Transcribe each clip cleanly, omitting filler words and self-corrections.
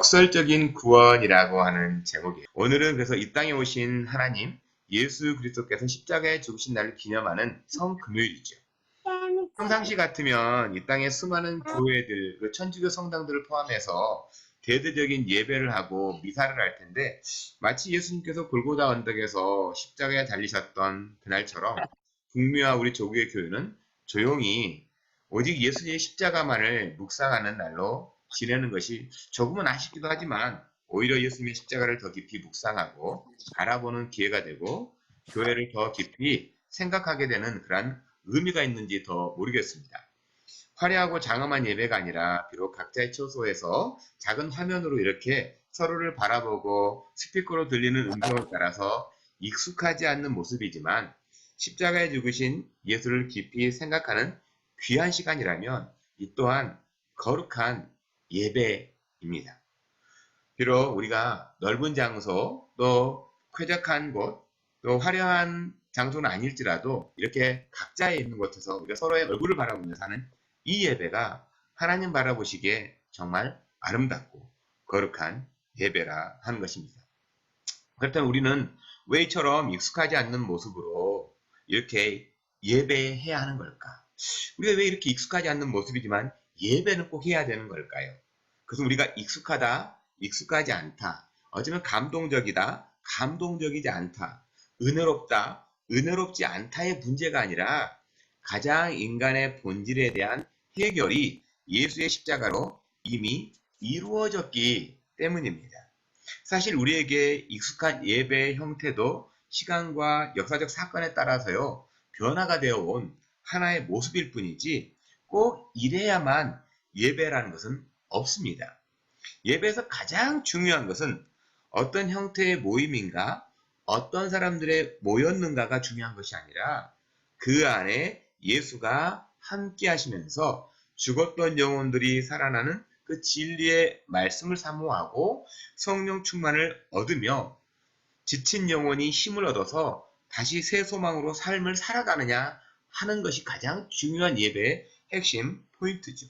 역설적인 구원이라고 하는 제목이에요. 오늘은 그래서 이 땅에 오신 하나님 예수 그리스도께서 십자가에 죽으신 날을 기념하는 성금요일이죠. 평상시 같으면 이 땅에 수많은 교회들, 천주교 성당들을 포함해서 대대적인 예배를 하고 미사를 할 텐데, 마치 예수님께서 골고다 언덕에서 십자가에 달리셨던 그날처럼 북미와 우리 조국의 교회는 조용히 오직 예수님의 십자가만을 묵상하는 날로 지내는 것이 조금은 아쉽기도 하지만, 오히려 예수님의 십자가를 더 깊이 묵상하고 바라보는 기회가 되고 교회를 더 깊이 생각하게 되는 그런 의미가 있는지 더 모르겠습니다. 화려하고 장엄한 예배가 아니라 비록 각자의 처소에서 작은 화면으로 이렇게 서로를 바라보고 스피커로 들리는 음성을 따라서 익숙하지 않는 모습이지만, 십자가에 죽으신 예수를 깊이 생각하는 귀한 시간이라면 이 또한 거룩한 예배입니다. 비록 우리가 넓은 장소, 또 쾌적한 곳, 또 화려한 장소는 아닐지라도 이렇게 각자에 있는 곳에서 우리가 서로의 얼굴을 바라보면서 하는 이 예배가 하나님 바라보시기에 정말 아름답고 거룩한 예배라 하는 것입니다. 그렇다면 우리는 왜 이처럼 익숙하지 않는 모습으로 이렇게 예배해야 하는 걸까? 우리가 왜 이렇게 익숙하지 않는 모습이지만 예배는 꼭 해야 되는 걸까요? 그것은 우리가 익숙하다, 익숙하지 않다, 어쩌면 감동적이다, 감동적이지 않다, 은혜롭다, 은혜롭지 않다의 문제가 아니라 가장 인간의 본질에 대한 해결이 예수의 십자가로 이미 이루어졌기 때문입니다. 사실 우리에게 익숙한 예배의 형태도 시간과 역사적 사건에 따라서요, 변화가 되어 온 하나의 모습일 뿐이지 꼭 이래야만 예배라는 것은 없습니다. 예배에서 가장 중요한 것은 어떤 형태의 모임인가, 어떤 사람들의 모였는가가 중요한 것이 아니라 그 안에 예수가 함께 하시면서 죽었던 영혼들이 살아나는 그 진리의 말씀을 사모하고 성령 충만을 얻으며 지친 영혼이 힘을 얻어서 다시 새 소망으로 삶을 살아가느냐 하는 것이 가장 중요한 예배의 핵심 포인트죠.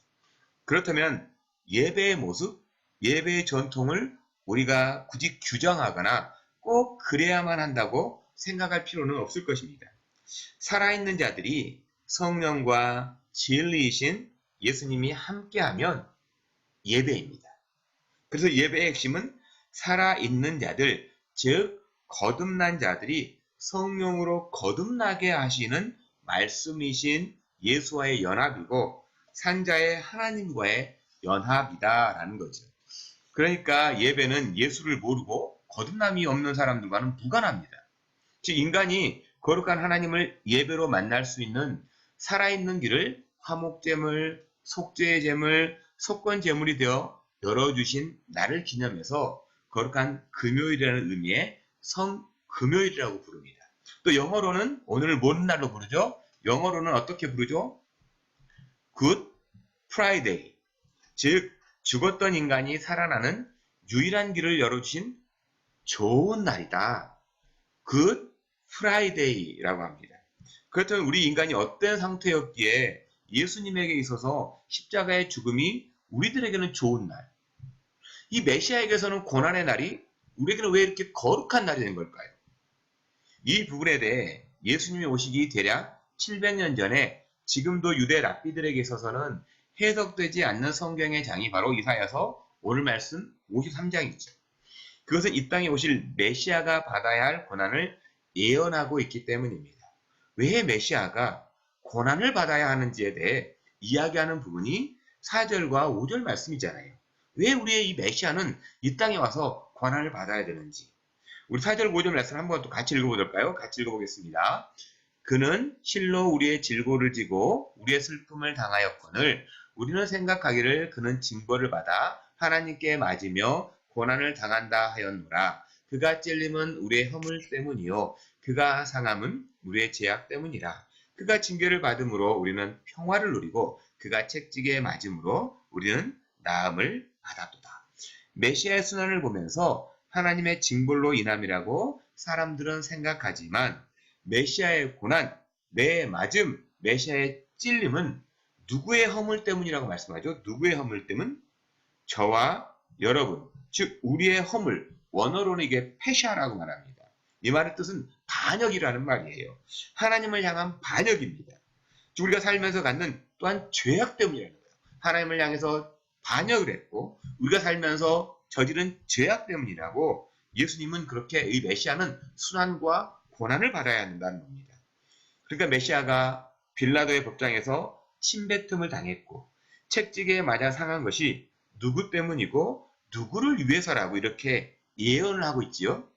그렇다면 예배의 모습, 예배의 전통을 우리가 굳이 규정하거나 꼭 그래야만 한다고 생각할 필요는 없을 것입니다. 살아있는 자들이 성령과 진리이신 예수님이 함께하면 예배입니다. 그래서 예배의 핵심은 살아있는 자들, 즉 거듭난 자들이 성령으로 거듭나게 하시는 말씀이신 예수와의 연합이고 산자의 하나님과의 연합이다라는 거죠. 그러니까 예배는 예수를 모르고 거듭남이 없는 사람들과는 무관합니다. 즉 인간이 거룩한 하나님을 예배로 만날 수 있는 살아있는 길을 화목제물, 속죄제물, 속건제물이 되어 열어주신 날을 기념해서 거룩한 금요일이라는 의미의 성금요일이라고 부릅니다. 또 영어로는 오늘을 뭔 날로 부르죠? 영어로는 어떻게 부르죠? Good Friday. 즉 죽었던 인간이 살아나는 유일한 길을 열어주신 좋은 날이다. Good Friday라고 합니다. 그렇다면 우리 인간이 어떤 상태였기에 예수님에게 있어서 십자가의 죽음이 우리들에게는 좋은 날, 이 메시아에게서는 고난의 날이 우리에게는 왜 이렇게 거룩한 날이 된 걸까요? 이 부분에 대해 예수님이 오시기 대략 700년 전에 지금도 유대 랍비들에게 있어서는 해석되지 않는 성경의 장이 바로 이사야서 오늘 말씀 53장이죠. 그것은 이 땅에 오실 메시아가 받아야 할 고난을 예언하고 있기 때문입니다. 왜 메시아가 고난을 받아야 하는지에 대해 이야기하는 부분이 4절과 5절 말씀이잖아요. 왜 우리의 이 메시아는 이 땅에 와서 고난을 받아야 되는지. 우리 4절 5절 말씀 한번 또 같이 읽어볼까요? 같이 읽어보겠습니다. 그는 실로 우리의 질고를 지고 우리의 슬픔을 당하였거늘 우리는 생각하기를 그는 징벌을 받아 하나님께 맞으며 고난을 당한다 하였노라. 그가 찔림은 우리의 허물 때문이요 그가 상함은 우리의 죄악 때문이라. 그가 징계를 받음으로 우리는 평화를 누리고 그가 채찍에 맞음으로 우리는 나음을 받았도다. 메시아의 순환을 보면서 하나님의 징벌로 인함이라고 사람들은 생각하지만 메시아의 고난, 매 맞음, 메시아의 찔림은 누구의 허물 때문이라고 말씀하죠? 누구의 허물 때문? 저와 여러분, 즉 우리의 허물, 원어로는 이게 페샤라고 말합니다. 이 말의 뜻은 반역이라는 말이에요. 하나님을 향한 반역입니다. 즉 우리가 살면서 갖는 또한 죄악 때문이라는 거예요. 하나님을 향해서 반역을 했고 우리가 살면서 저지른 죄악 때문이라고 예수님은 그렇게 이 메시아는 순환과 고난을 받아야 한다는 겁니다. 그러니까 메시아가 빌라도의 법정에서 침뱉음을 당했고 채찍에 맞아 상한 것이 누구 때문이고 누구를 위해서라고 이렇게 예언을 하고 있지요.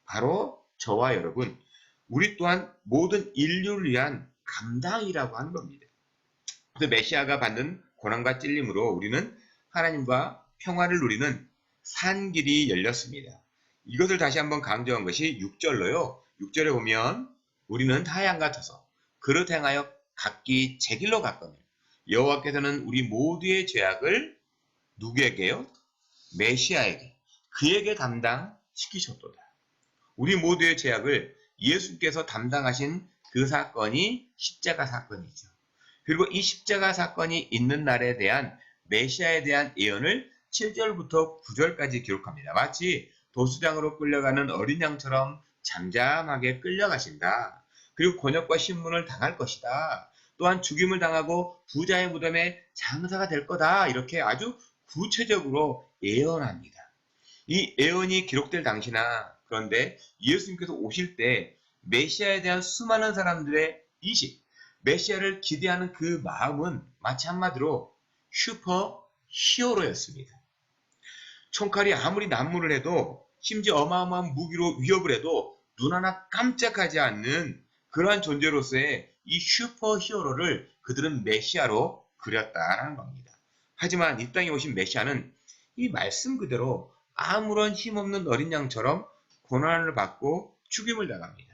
바로 저와 여러분, 우리 또한 모든 인류를 위한 감당이라고 하는 겁니다. 그래서 메시아가 받는 고난과 찔림으로 우리는 하나님과 평화를 누리는 산 길이 열렸습니다. 이것을 다시 한번 강조한 것이 6절로요. 6절에 보면 우리는 하얀 같아서 그릇 행하여 각기 제 길로 갔거늘 여호와께서는 우리 모두의 죄악을 누구에게요? 메시아에게 그에게 담당시키셨도다. 우리 모두의 죄악을 예수께서 담당하신 그 사건이 십자가 사건이죠. 그리고 이 십자가 사건이 있는 날에 대한 메시아에 대한 예언을 7절부터 9절까지 기록합니다. 마치 도수장으로 끌려가는 어린 양처럼 잠잠하게 끌려가신다. 그리고 곤욕과 신문을 당할 것이다. 또한 죽임을 당하고 부자의 무덤에 장사가 될 거다. 이렇게 아주 구체적으로 예언합니다. 이 예언이 기록될 당시나 그런데 예수님께서 오실 때 메시아에 대한 수많은 사람들의 인식, 메시아를 기대하는 그 마음은 마치 한마디로 슈퍼 히어로였습니다. 총칼이 아무리 난무를 해도 심지어 어마어마한 무기로 위협을 해도 눈 하나 깜짝하지 않는 그러한 존재로서의 이 슈퍼 히어로를 그들은 메시아로 그렸다라는 겁니다. 하지만 이 땅에 오신 메시아는 이 말씀 그대로 아무런 힘없는 어린 양처럼 고난을 받고 죽임을 당합니다.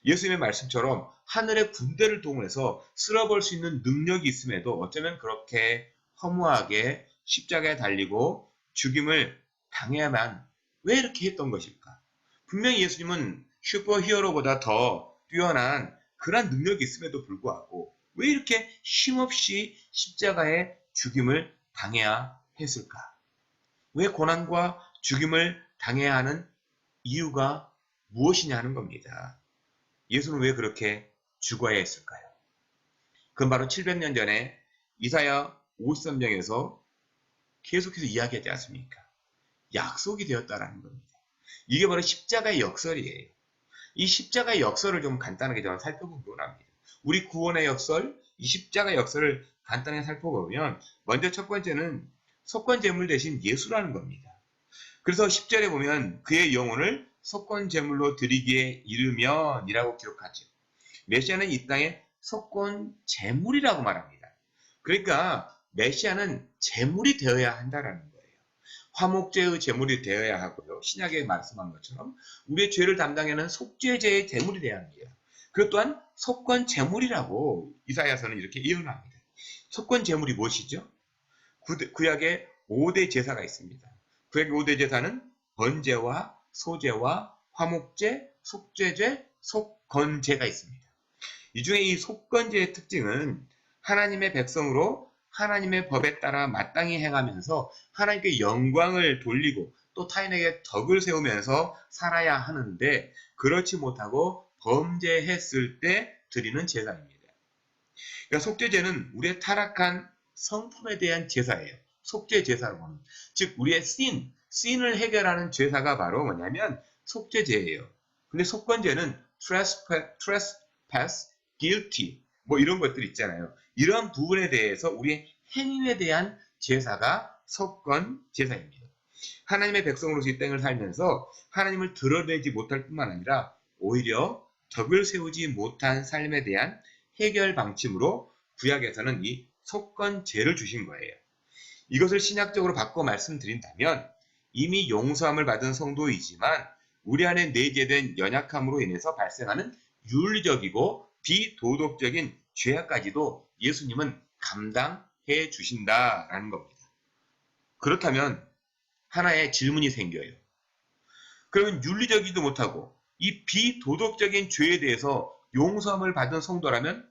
예수님의 말씀처럼 하늘의 군대를 동원해서 쓸어볼 수 있는 능력이 있음에도 어쩌면 그렇게 허무하게 십자가에 달리고 죽임을 당해야만 왜 이렇게 했던 것일까? 분명히 예수님은 슈퍼 히어로보다 더 뛰어난 그런 능력이 있음에도 불구하고 왜 이렇게 힘없이 십자가에 죽임을 당해야 했을까? 왜 고난과 죽임을 당해야 하는 이유가 무엇이냐 하는 겁니다. 예수는 왜 그렇게 죽어야 했을까요? 그건 바로 700년 전에 이사야 53장에서 계속해서 이야기하지 않습니까? 약속이 되었다라는 겁니다. 이게 바로 십자가의 역설이에요. 이 십자가의 역설을 좀 간단하게 좀 살펴보기 원합니다. 우리 구원의 역설, 이 십자가의 역설을 간단하게 살펴보면 먼저 첫 번째는 속건제물 대신 예수라는 겁니다. 그래서 10절에 보면 그의 영혼을 속건제물로 드리기에 이르면 이라고 기록하죠. 메시아는 이 땅에 속건제물이라고 말합니다. 그러니까 메시아는 제물이 되어야 한다라는 거예요. 화목제의 제물이 되어야 하고요. 신약에 말씀한 것처럼 우리의 죄를 담당하는 속죄제의 제물이 되어야 합니다. 그리고 또한 속건제물이라고 이사야서는 이렇게 예언합니다. 속건제물이 무엇이죠? 구약에 5대 제사가 있습니다. 구약의 5대 제사는 번제와 소제와 화목제, 속죄제, 속건제가 있습니다. 이 중에 이 속건제의 특징은 하나님의 백성으로 하나님의 법에 따라 마땅히 행하면서 하나님께 영광을 돌리고 또 타인에게 덕을 세우면서 살아야 하는데 그렇지 못하고 범죄했을 때 드리는 제사입니다. 그러니까 속죄제는 우리의 타락한 성품에 대한 제사예요. 속죄 제사라고 하는. 즉 우리의 sin을 해결하는 제사가 바로 뭐냐면 속죄제예요. 근데 속건제는 trespass, guilty 뭐 이런 것들 있잖아요. 이런 부분에 대해서 우리의 행위에 대한 제사가 속건 제사입니다. 하나님의 백성으로서 이 땅을 살면서 하나님을 드러내지 못할 뿐만 아니라 오히려 덕을 세우지 못한 삶에 대한 해결 방침으로 구약에서는 이 속건제를 주신 거예요. 이것을 신약적으로 바꿔 말씀드린다면 이미 용서함을 받은 성도이지만 우리 안에 내재된 연약함으로 인해서 발생하는 윤리적이고 비도덕적인 죄악까지도 예수님은 감당해 주신다라는 겁니다. 그렇다면 하나의 질문이 생겨요. 그러면 윤리적이지도 못하고 이 비도덕적인 죄에 대해서 용서함을 받은 성도라면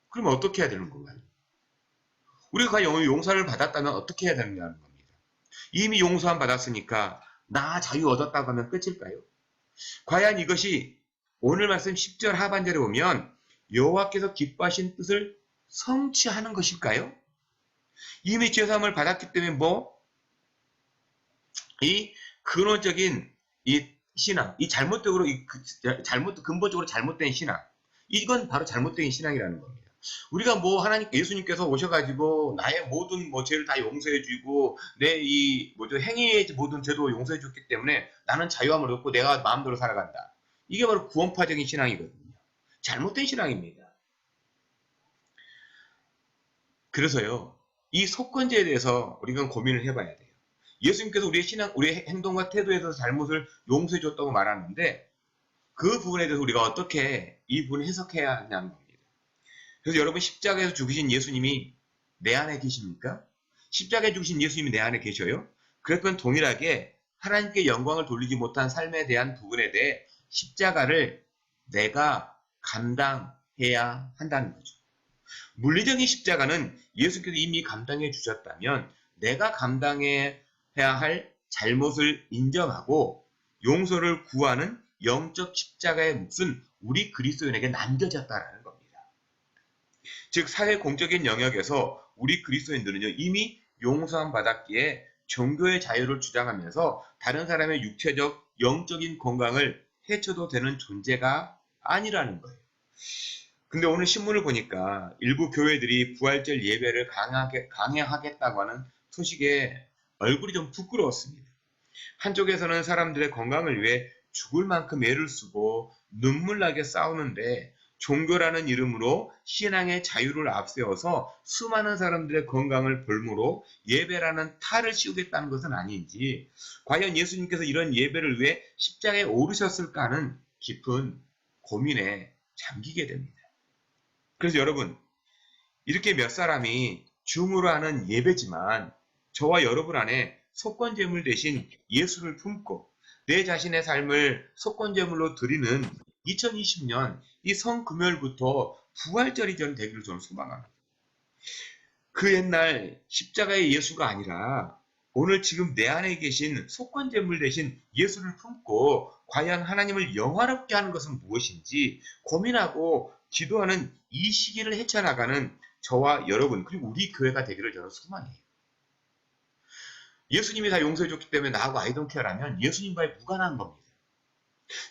그러면 어떻게 해야 되는 건가요? 우리가 과연 용서를 받았다면 어떻게 해야 되느냐는 겁니다. 이미 용서함 받았으니까 나 자유 얻었다고 하면 끝일까요? 과연 이것이 오늘 말씀 10절 하반절에 보면 여호와께서 기뻐하신 뜻을 성취하는 것일까요? 이미 죄사함을 받았기 때문에 이 근원적인 이 신앙, 이 잘못적으로 근본적으로 잘못된 신앙, 이건 바로 잘못된 신앙이라는 겁니다. 우리가 하나님 예수님께서 오셔가지고 나의 모든 죄를 다 용서해주고 내 행위의 모든 죄도 용서해줬기 때문에 나는 자유함을 얻고 내가 마음대로 살아간다. 이게 바로 구원파적인 신앙이거든요. 잘못된 신앙입니다. 그래서요, 이 속건제에 대해서 우리가 고민을 해봐야 돼요. 예수님께서 우리의 신앙, 우리의 행동과 태도에서 잘못을 용서해줬다고 말하는데 그 부분에 대해서 우리가 어떻게 이 부분을 해석해야 하냐는 겁니다. 그래서 여러분 십자가에서 죽으신 예수님이 내 안에 계십니까? 십자가에 죽으신 예수님이 내 안에 계셔요? 그랬건 동일하게 하나님께 영광을 돌리지 못한 삶에 대한 부분에 대해 십자가를 내가 감당해야 한다는 거죠. 물리적인 십자가는 예수께서 이미 감당해 주셨다면 내가 감당해야 할 잘못을 인정하고 용서를 구하는 영적 십자가의 몫은 우리 그리스도인에게 남겨졌다라는 겁니다. 즉 사회 공적인 영역에서 우리 그리스도인들은요 이미 용서함 받았기에 종교의 자유를 주장하면서 다른 사람의 육체적 영적인 건강을 해쳐도 되는 존재가 아니라는 거예요. 근데 오늘 신문을 보니까 일부 교회들이 부활절 예배를 강행하겠다고 하는 소식에 얼굴이 좀 부끄러웠습니다. 한쪽에서는 사람들의 건강을 위해 죽을 만큼 애를 쓰고 눈물 나게 싸우는데 종교라는 이름으로 신앙의 자유를 앞세워서 수많은 사람들의 건강을 볼모로 예배라는 탈을 씌우겠다는 것은 아닌지, 과연 예수님께서 이런 예배를 위해 십자가에 오르셨을까 하는 깊은 고민에 잠기게 됩니다. 그래서 여러분, 이렇게 몇 사람이 줌으로 하는 예배지만 저와 여러분 안에 속건제물 대신 예수를 품고 내 자신의 삶을 속건제물로 드리는 2020년 이 성금요일부터 부활절이 되기를 저는 소망합니다. 그 옛날 십자가의 예수가 아니라 오늘 지금 내 안에 계신 속건제물 대신 예수를 품고 과연 하나님을 영화롭게 하는 것은 무엇인지 고민하고 기도하는 이 시기를 헤쳐나가는 저와 여러분 그리고 우리 교회가 되기를 저는 소망해요. 예수님이 다 용서해줬기 때문에 나하고 아이돈케어라면 예수님과의 무관한 겁니다.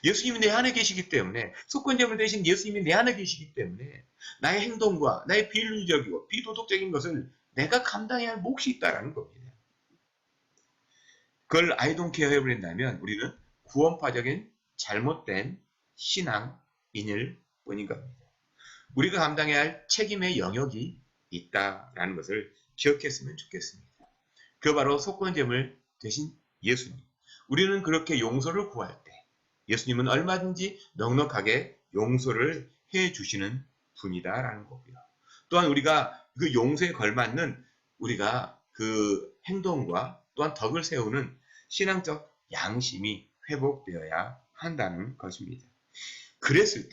예수님이 내 안에 계시기 때문에 속건제물 대신 예수님이 내 안에 계시기 때문에 나의 행동과 나의 비윤리적이고 비도덕적인 것을 내가 감당해야 할 몫이 있다는 겁니다. 그걸 아이돈케어 해버린다면 우리는 구원파적인 잘못된 신앙인일 뿐인 겁니다. 우리가 감당해야 할 책임의 영역이 있다라는 것을 기억했으면 좋겠습니다. 그 바로 속건제물 대신 예수님. 우리는 그렇게 용서를 구할 때 예수님은 얼마든지 넉넉하게 용서를 해주시는 분이다라는 거고요. 또한 우리가 그 용서에 걸맞는 우리가 그 행동과 또한 덕을 세우는 신앙적 양심이 회복되어야 한다는 것입니다. 그랬을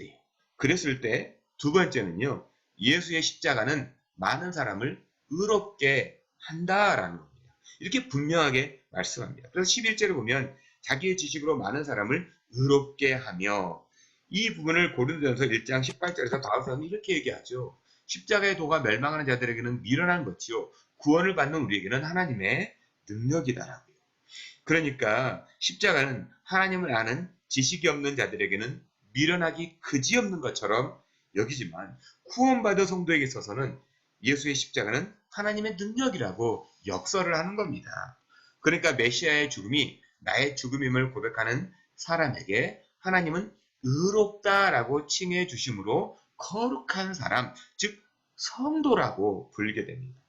때 두 번째는요. 예수의 십자가는 많은 사람을 의롭게 한다라는 겁니다. 이렇게 분명하게 말씀합니다. 그래서 11절을 보면 자기의 지식으로 많은 사람을 의롭게 하며 이 부분을 고린도전서 1장 18절에서 바울은 이렇게 얘기하죠. 십자가의 도가 멸망하는 자들에게는 미련한 것이요 구원을 받는 우리에게는 하나님의 능력이다라고요. 그러니까 십자가는 하나님을 아는 지식이 없는 자들에게는 미련하기 그지없는 것처럼 여기지만 구원받은 성도에게 있어서는 예수의 십자가는 하나님의 능력이라고 역설을 하는 겁니다. 그러니까 메시아의 죽음이 나의 죽음임을 고백하는 사람에게 하나님은 의롭다라고 칭해 주심으로 거룩한 사람, 즉 성도라고 불리게 됩니다.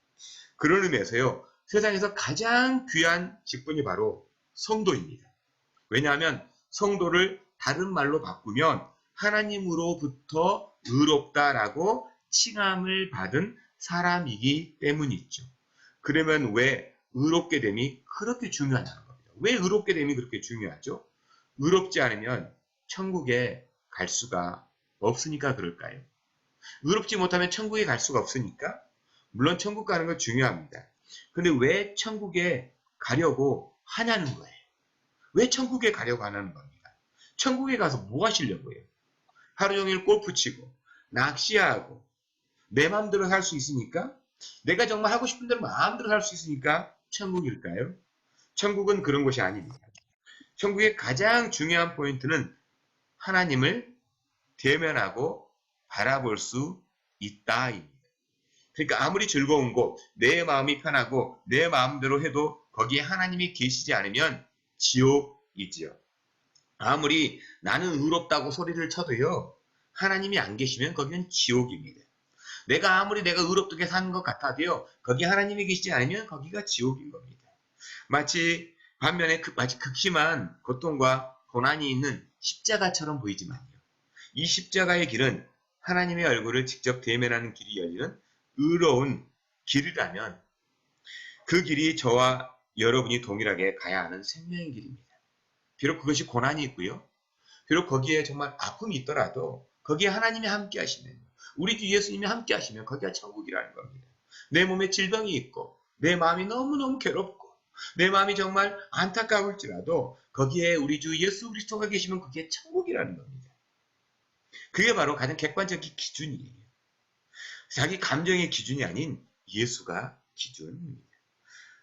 그런 의미에서요. 세상에서 가장 귀한 직분이 바로 성도입니다. 왜냐하면 성도를 다른 말로 바꾸면 하나님으로부터 의롭다라고 칭함을 받은 사람이기 때문이죠. 그러면 왜 의롭게 됨이 그렇게 중요하냐는 겁니다. 왜 의롭게 됨이 그렇게 중요하죠? 의롭지 않으면 천국에 갈 수가 없으니까 그럴까요? 의롭지 못하면 천국에 갈 수가 없으니까? 물론 천국 가는 건 중요합니다. 근데 왜 천국에 가려고 하냐는 거예요. 왜 천국에 가려고 하는 겁니까? 천국에 가서 뭐 하시려고요? 하루 종일 골프 치고 낚시하고 내 마음대로 살 수 있으니까, 내가 정말 하고 싶은 대로 마음대로 살 수 있으니까 천국일까요? 천국은 그런 곳이 아닙니다. 천국의 가장 중요한 포인트는 하나님을 대면하고 바라볼 수 있다입니다. 그러니까 아무리 즐거운 곳, 내 마음이 편하고 내 마음대로 해도 거기에 하나님이 계시지 않으면 지옥이지요. 아무리 나는 의롭다고 소리를 쳐도요, 하나님이 안 계시면 거기는 지옥입니다. 내가 아무리 내가 의롭게 사는 것 같아도요, 거기 하나님이 계시지 않으면 거기가 지옥인 겁니다. 반면에 마치 극심한 고통과 고난이 있는 십자가처럼 보이지만요, 이 십자가의 길은 하나님의 얼굴을 직접 대면하는 길이 열리는 의로운 길이라면, 그 길이 저와 여러분이 동일하게 가야 하는 생명의 길입니다. 비록 그것이 고난이 있고요, 비록 거기에 정말 아픔이 있더라도 거기에 하나님이 함께 하시면, 우리 주 예수님이 함께 하시면 거기가 천국이라는 겁니다. 내 몸에 질병이 있고 내 마음이 너무너무 괴롭고 내 마음이 정말 안타까울지라도 거기에 우리 주 예수 그리스도가 계시면 그게 천국이라는 겁니다. 그게 바로 가장 객관적인 기준이에요. 자기 감정의 기준이 아닌 예수가 기준입니다.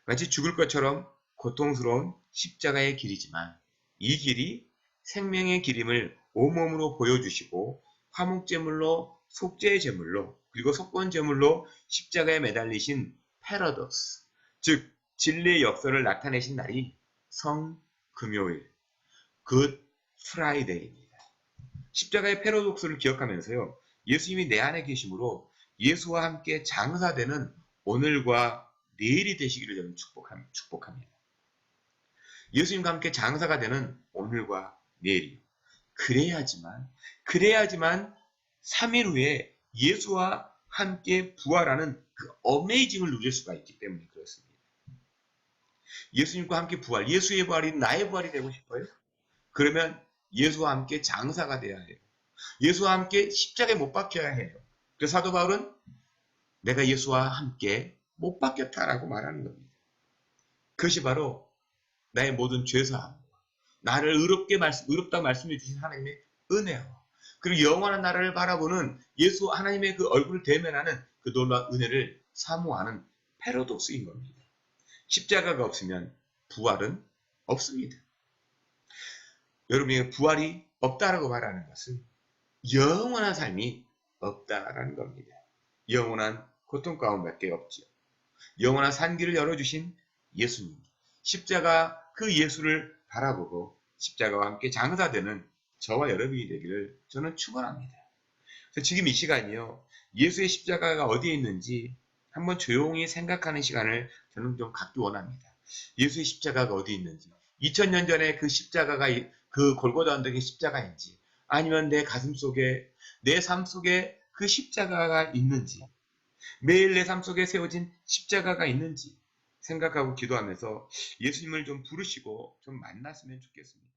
마치 죽을 것처럼 고통스러운 십자가의 길이지만, 이 길이 생명의 길임을 온몸으로 보여주시고 화목제물로, 속죄의 제물로, 그리고 속건제물로 십자가에 매달리신 패러독스, 즉 진리의 역사를 나타내신 날이 성금요일, 굿 프라이데이입니다. 십자가의 패러독스를 기억하면서요, 예수님이 내 안에 계심으로 예수와 함께 장사되는 오늘과 내일이 되시기를 저는 축복합니다. 예수님과 함께 장사가 되는 오늘과 내일이요. 그래야지만 3일 후에 예수와 함께 부활하는 그 어메이징을 누릴 수가 있기 때문에 그렇습니다. 예수님과 함께 부활, 예수의 부활이 나의 부활이 되고 싶어요? 그러면 예수와 함께 장사가 돼야 해요. 예수와 함께 십자가에 못 박혀야 해요. 그래서 사도 바울은 내가 예수와 함께 못 박혔다라고 말하는 겁니다. 그것이 바로 나의 모든 죄사함, 나를 의롭다고 말씀해 주신 하나님의 은혜와, 그리고 영원한 나라를 바라보는 예수 하나님의 그 얼굴을 대면하는 그 놀라운 은혜를 사모하는 패러독스인 겁니다. 십자가가 없으면 부활은 없습니다. 여러분이 부활이 없다라고 말하는 것은 영원한 삶이 없다라는 겁니다. 영원한 고통 가운데밖에 없지요. 영원한 산길을 열어주신 예수님, 십자가 그 예수를 바라보고 십자가와 함께 장사되는 저와 여러분이 되기를 저는 축원합니다. 지금 이 시간이요, 예수의 십자가가 어디에 있는지 한번 조용히 생각하는 시간을 저는 좀 갖기 원합니다. 예수의 십자가가 어디에 있는지, 2000년 전에 그 십자가가 그 골고다 언덕의 십자가인지, 아니면 내 가슴 속에, 내 삶 속에 그 십자가가 있는지, 매일 내 삶 속에 세워진 십자가가 있는지 생각하고 기도하면서 예수님을 좀 부르시고 좀 만났으면 좋겠습니다.